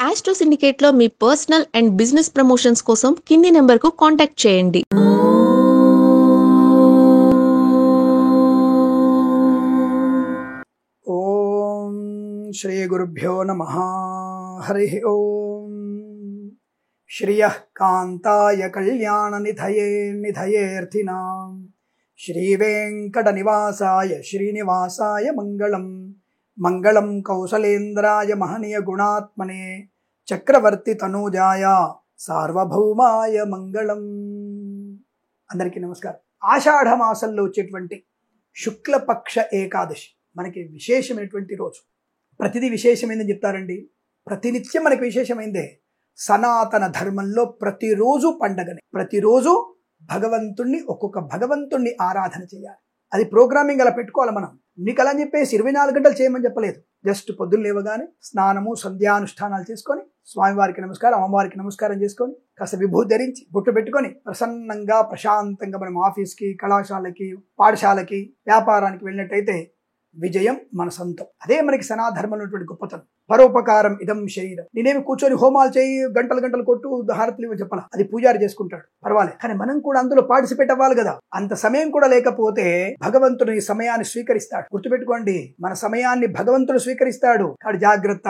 Astro సిండికేట్లో మీ personal and business promotions కోసం కింది నెంబర్కు కాంటాక్ట్ చేయండి. ఓం శ్రీ గురుభ్యో నమః. హరి ఓం. శ్రియః కాంతాయ కళ్యాణ నిధయే నిధయేర్థినాం శ్రీ వెంకట నివాసాయ శ్రీనివాసాయ మంగళం. మంగళం కౌసలేంద్రాయ మహనీయ గుణాత్మనే చక్రవర్తి తనూజాయ సార్వభౌమాయ మంగళం. అందరికీ నమస్కారం. ఆషాఢ మాసంలో వచ్చేటువంటి శుక్లపక్ష ఏకాదశి మనకి విశేషమైనటువంటి రోజు. ప్రతిదీ విశేషమైందని చెప్తారండి. ప్రతినిత్యం మనకి విశేషమైందే. సనాతన ధర్మంలో ప్రతిరోజు పండగనే. ప్రతిరోజు భగవంతుణ్ణి ఒక్కొక్క భగవంతుణ్ణి ఆరాధన చేయాలి. అది ప్రోగ్రామింగ్ అలా పెట్టుకోవాలి. మనం నీకు అలా చెప్పేసి 24 గంటలు చేయమని చెప్పలేదు. జస్ట్ పొద్దున్న లేవగానే స్నానము సంధ్యానుష్ఠానాలు చేసుకొని స్వామివారికి నమస్కారం, అమ్మవారికి నమస్కారం చేసుకొని కాస్త విభూతి ధరించి బొట్టు పెట్టుకొని ప్రసన్నంగా ప్రశాంతంగా మనం ఆఫీస్కి, కళాశాలకి, పాఠశాలకి, వ్యాపారానికి వెళ్ళినట్టయితే విజయం మన సొంతం. అదే మనకి సనాధర్మంలో ఉన్నటువంటి గొప్పతనం. పరోపకారం ఇదం శరీరం. నేనేమి కూర్చొని హోమాలు చేయి, గంటలు గంటలు కొట్టు, హారతులు ఇవ్వని చెప్పాల. అది పూజారి చేసుకుంటాడు, పర్వాలేదు. కానీ మనం కూడా అందులో పార్టిసిపేట్ అవ్వాలి కదా. అంత సమయం కూడా లేకపోతే భగవంతుడు ఈ సమయాన్ని స్వీకరిస్తాడు. గుర్తుపెట్టుకోండి, మన సమయాన్ని భగవంతుడు స్వీకరిస్తాడు. కానీ జాగ్రత్త,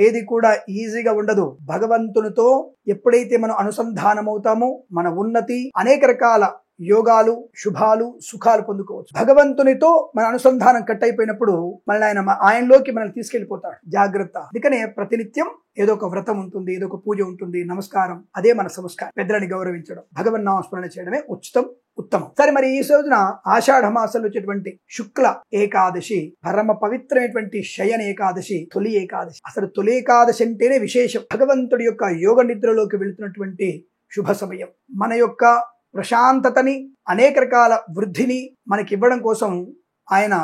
ఏది కూడా ఈజీగా ఉండదు. భగవంతునితో ఎప్పుడైతే మనం అనుసంధానం అవుతామో మన ఉన్నతి, అనేక రకాల యోగాలు, శుభాలు, సుఖాలు పొందుకోవచ్చు. భగవంతునితో మన అనుసంధానం కట్ అయిపోయినప్పుడు మనల్ని ఆయనలోకి మనల్ని తీసుకెళ్లిపోతాడు. జాగ్రత్త. అందుకనే ప్రతినిత్యం ఏదో ఒక వ్రతం ఉంటుంది, ఏదో ఒక పూజ ఉంటుంది, నమస్కారం. అదే మన సంస్కారం. పెద్దలని గౌరవించడం, భగవన్ నామస్మరణ చేయడమే ఉత్తమం. సరే, మరి ఈ రోజున ఆషాఢ మాసంలో వచ్చేటువంటి శుక్ల ఏకాదశి, పరమ పవిత్రమైనటువంటి శయన ఏకాదశి, తొలి ఏకాదశి. అసలు తొలి ఏకాదశి అంటేనే విశేషం. భగవంతుడి యొక్క యోగ నిద్రలోకి వెళుతున్నటువంటి శుభ సమయం. మన యొక్క ప్రశాంతతని, అనేక రకాల వృద్ధిని మనకి ఇవ్వడం కోసం ఆయన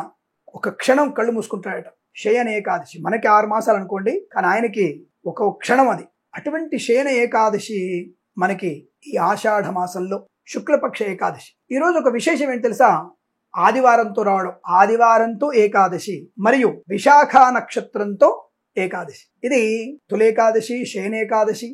ఒక క్షణం కళ్ళు మూసుకుంటాడట. శయన ఏకాదశి మనకి 6 మాసాలు అనుకోండి, కానీ ఆయనకి ఒక క్షణం అది. అటువంటి శయన ఏకాదశి మనకి ఈ ఆషాఢ మాసంలో శుక్లపక్ష ఏకాదశి. ఈరోజు ఒక విశేషం ఏంటి తెలుసా? ఆదివారంతో రావడం. ఆదివారంతో ఏకాదశి మరియు విశాఖ నక్షత్రంతో ఏకాదశి. ఇది తొలేకాదశి, శయన ఏకాదశి,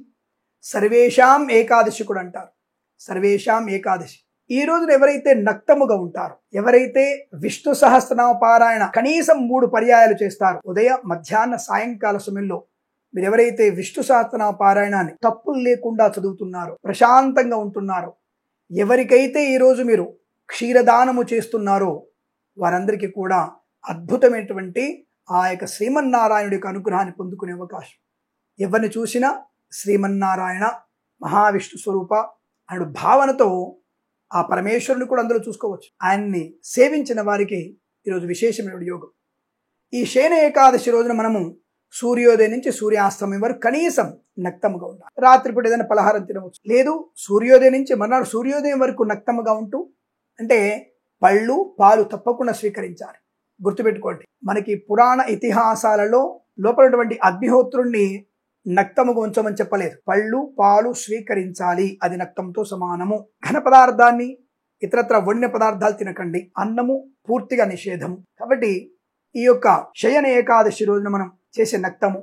సర్వేషాం ఏకాదశి కూడా అంటారు. సర్వేషాం ఏకాదశి. ఈ రోజున ఎవరైతే నక్తముగా ఉంటారో, ఎవరైతే విష్ణు సహస్రనామ పారాయణ కనీసం 3 పర్యాయాలు చేస్తారో, ఉదయ, మధ్యాహ్న, సాయంకాల సమయంలో మీరు ఎవరైతే విష్ణు సహస్రనామ పారాయణాన్ని తప్పులు లేకుండా చదువుతున్నారో, ప్రశాంతంగా ఉంటున్నారో, ఎవరికైతే ఈరోజు మీరు క్షీరదానము చేస్తున్నారో వారందరికీ కూడా అద్భుతమైనటువంటి ఆ యొక్క శ్రీమన్నారాయణుడి యొక్క అనుగ్రహాన్ని పొందుకునే అవకాశం. ఎవరిని చూసినా శ్రీమన్నారాయణ, మహావిష్ణు స్వరూప అనే భావనతో ఆ పరమేశ్వరుని కూడా అందులో చూసుకోవచ్చు. ఆయన్ని సేవించిన వారికి ఈరోజు విశేషమైన యోగం. ఈ శయన ఏకాదశి రోజున మనము సూర్యోదయం నుంచి సూర్యాస్తమయం వరకు కనీసం నక్తముగా ఉండాలి. రాత్రిపూట ఏదైనా పలహారం తినవచ్చు. లేదు, సూర్యోదయం నుంచి మర్నాడు సూర్యోదయం వరకు నక్తముగా ఉంటూ, అంటే పళ్ళు, పాలు తప్పకుండా స్వీకరించాలి. గుర్తుపెట్టుకోండి, మనకి పురాణ ఇతిహాసాలలో లోపలటువంటి అగ్నిహోత్రుణ్ణి నక్తముగా ఉంచమని చెప్పలేదు. పళ్ళు, పాలు స్వీకరించాలి, అది నక్తంతో సమానము. ఘన పదార్థాన్ని, ఇతరత్ర వండిన పదార్థాలు తినకండి. అన్నము పూర్తిగా నిషేధము. కాబట్టి ఈ యొక్క శయన ఏకాదశి రోజున మనం చేసే నక్తము,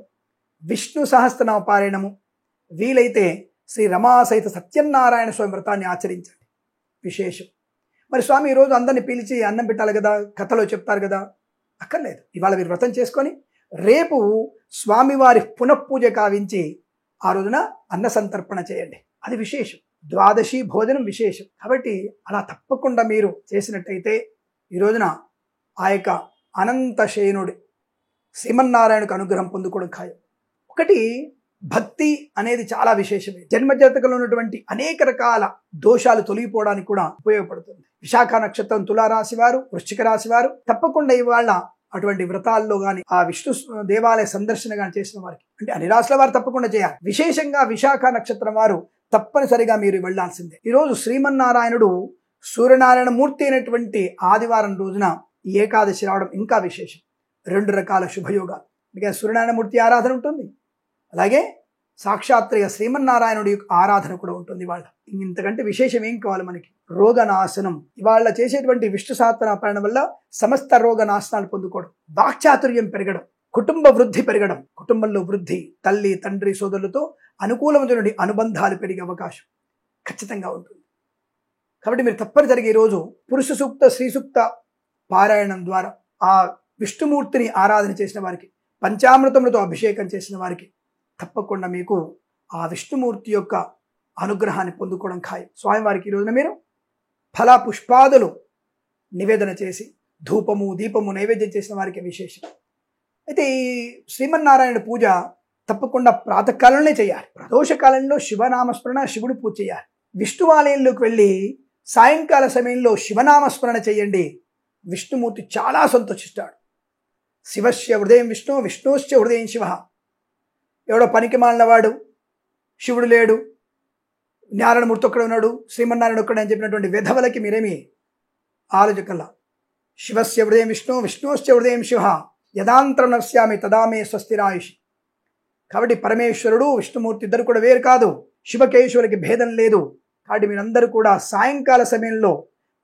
విష్ణు సహస్రనామ పారాయణము, వీలైతే శ్రీ రమా సహిత సత్యనారాయణ స్వామి వ్రతాన్ని ఆచరించండి. విశేషం. మరి స్వామి ఈరోజు అందరిని పిలిచి అన్నం పెట్టాలి కదా, కథలో చెప్తారు కదా, అక్కర్లేదు. ఇవాళ మీరు వ్రతం చేసుకొని రేపు స్వామివారి పునఃపూజ కావించి ఆ రోజున అన్న సంతర్పణ చేయండి. అది విశేషం. ద్వాదశి భోజనం విశేషం. కాబట్టి అలా తప్పకుండా మీరు చేసినట్టయితే ఈ రోజున ఆ యొక్క అనంత శయనుడి శ్రీమన్నారాయణకు అనుగ్రహం పొందుకోవడం ఖాయం. ఒకటి, భక్తి అనేది చాలా విశేషమే. జన్మజాతకంలో ఉన్నటువంటి అనేక రకాల దోషాలు తొలగిపోవడానికి కూడా ఉపయోగపడుతుంది. విశాఖ నక్షత్రం తులారాశి వారు, వృశ్చిక రాశి వారు తప్పకుండా ఇవాళ అటువంటి వ్రతాల్లో గాని, ఆ విష్ణు దేవాలయ సందర్శన గాని చేసిన వారికి, అంటే అన్ని రాశుల వారు తప్పకుండా చేయాలి. విశేషంగా విశాఖ నక్షత్రం వారు తప్పనిసరిగా మీరు వెళ్లాల్సిందే. ఈరోజు శ్రీమన్నారాయణుడు సూర్యనారాయణ మూర్తి అయినటువంటి ఆదివారం రోజున ఈ ఏకాదశి రావడం ఇంకా విశేషం. 2 రకాల శుభయోగాలు. అందుకే సూర్యనారాయణ మూర్తి ఆరాధన ఉంటుంది, అలాగే సాక్షాత్తుగా శ్రీమన్నారాయణుడి యొక్క ఆరాధన కూడా ఉంటుంది. ఇవాళ ఇంతకంటే విశేషం ఏం కావాలి మనకి? రోగనాశనం. ఇవాళ చేసేటువంటి విష్ణు సహస్రనామ పారాయణ వల్ల సమస్త రోగ నాశనాలు పొందుకోవడం, వాక్చాతుర్యం పెరగడం, కుటుంబ వృద్ధి పెరగడం, కుటుంబంలో వృద్ధి, తల్లి తండ్రి సోదరులతో అనుకూలమైన అనుబంధాలు పెరిగే అవకాశం ఖచ్చితంగా ఉంటుంది. కాబట్టి మీరు తప్పనిసరిగా ఈరోజు పురుష సూక్త శ్రీ సూక్త పారాయణం ద్వారా ఆ విష్ణుమూర్తిని ఆరాధన చేసిన వారికి, పంచామృతములతో అభిషేకం చేసిన వారికి తప్పకుండా మీకు ఆ విష్ణుమూర్తి యొక్క అనుగ్రహాన్ని పొందుకోవడం ఖాయం. స్వామివారికి ఈ రోజున మీరు ఫల పుష్పాదులు నివేదన చేసి ధూపము దీపము నైవేద్యం చేసిన వారికి విశేషం. అయితే ఈ శ్రీమన్నారాయణ పూజ తప్పకుండా ప్రాతకాలంలో చేయాలి. ప్రదోష కాలంలో శివనామస్మరణ, శివుడు పూజ చేయాలి. విష్ణువాలయంలోకి వెళ్ళి సాయంకాల సమయంలో శివనామస్మరణ చేయండి. విష్ణుమూర్తి చాలా సంతోషిస్తాడు. శివస్య హృదయం విష్ణు, విష్ణుశ్చ హృదయం శివ. ఎవడో పనికి మాలినవాడు, శివుడు లేడు, నారాయణమూర్తి ఒక్కడే ఉన్నాడు, శ్రీమన్నారాయణ ఒక్కడే అని చెప్పినటువంటి వెధవలకి మీరేమి ఆలోచకల్లా. శివస్య హృదయం విష్ణు, విష్ణుశ్చ హృదయం శివ, యదాంతరం నశ్యామి తదామే స్వస్తిరాయుషి. కాబట్టి పరమేశ్వరుడు విష్ణుమూర్తి ఇద్దరు కూడా వేరు కాదు, శివకేశ్వరులకి భేదం లేదు. కాబట్టి మీరందరూ కూడా సాయంకాల సమయంలో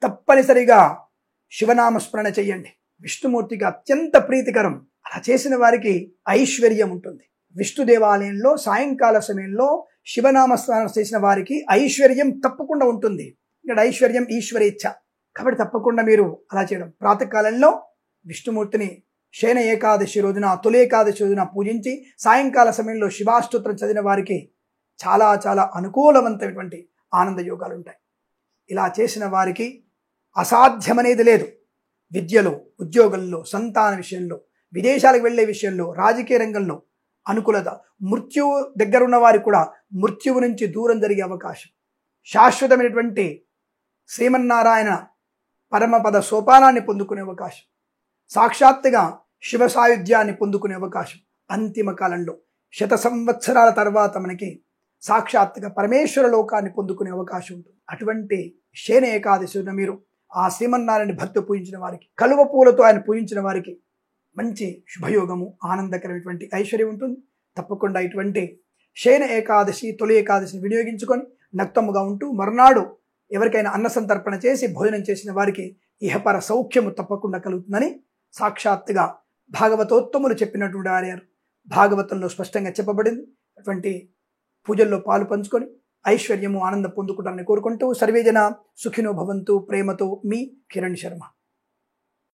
తప్పనిసరిగా శివనామస్మరణ చెయ్యండి. విష్ణుమూర్తికి అత్యంత ప్రీతికరం. అలా చేసిన వారికి ఐశ్వర్యం ఉంటుంది. విష్ణు దేవాలయంలో సాయంకాల సమయంలో శివనామస్మరణ చేసిన వారికి ఐశ్వర్యం తప్పకుండా ఉంటుంది. ఇక్కడ ఐశ్వర్యం ఈశ్వరేచ్ఛ. కాబట్టి తప్పకుండా మీరు అలా చేయడం. ప్రాతకాలంలో విష్ణుమూర్తిని శయన ఏకాదశి రోజున, తొలి ఏకాదశి రోజున పూజించి సాయంకాల సమయంలో శివాష్టోత్రం చదివిన వారికి చాలా చాలా అనుకూలవంతమైనటువంటి ఆనంద యోగాలు ఉంటాయి. ఇలా చేసిన వారికి అసాధ్యమనేది లేదు. విద్యలో, ఉద్యోగంలో, సంతాన విషయంలో, విదేశాలకు వెళ్ళే విషయంలో, రాజకీయ రంగంలో అనుకూలత. మృత్యువు దగ్గరున్న వారికి కూడా మృత్యువు నుంచి దూరం జరిగే అవకాశం, శాశ్వతమైనటువంటి శ్రీమన్నారాయణ పరమపద సోపానాన్ని పొందుకునే అవకాశం, సాక్షాత్తుగా శివ సాయుధ్యాన్ని పొందుకునే అవకాశం, అంతిమ కాలంలో 100 సంవత్సరాల తర్వాత మనకి సాక్షాత్తుగా పరమేశ్వర లోకాన్ని పొందుకునే అవకాశం ఉంటుంది. అటువంటి శయన ఏకాదశిన మీరు ఆ శ్రీమన్నారాయణ భక్తి పూజించిన వారికి, కలువ పూలతో ఆయన పూజించిన వారికి మంచి శుభయోగము, ఆనందకరమైనటువంటి ఐశ్వర్యం ఉంటుంది. తప్పకుండా ఇటువంటి శయన ఏకాదశి, తొలి ఏకాదశిని వినియోగించుకొని నక్తముగా ఉంటూ మరునాడు ఎవరికైనా అన్న సంతర్పణ చేసి భోజనం చేసిన వారికి ఇహపర సౌఖ్యము తప్పకుండా కలుగుతుందని సాక్షాత్తుగా భాగవతోత్తములు చెప్పినటువంటి వారు భాగవతంలో స్పష్టంగా చెప్పబడింది. అటువంటి పూజల్లో పాలు పంచుకొని ఐశ్వర్యము, ఆనందం పొందుకుంటారని కోరుకుంటూ సర్వేజన సుఖినో భవంతు. ప్రేమతో మీ కిరణ్ శర్మ.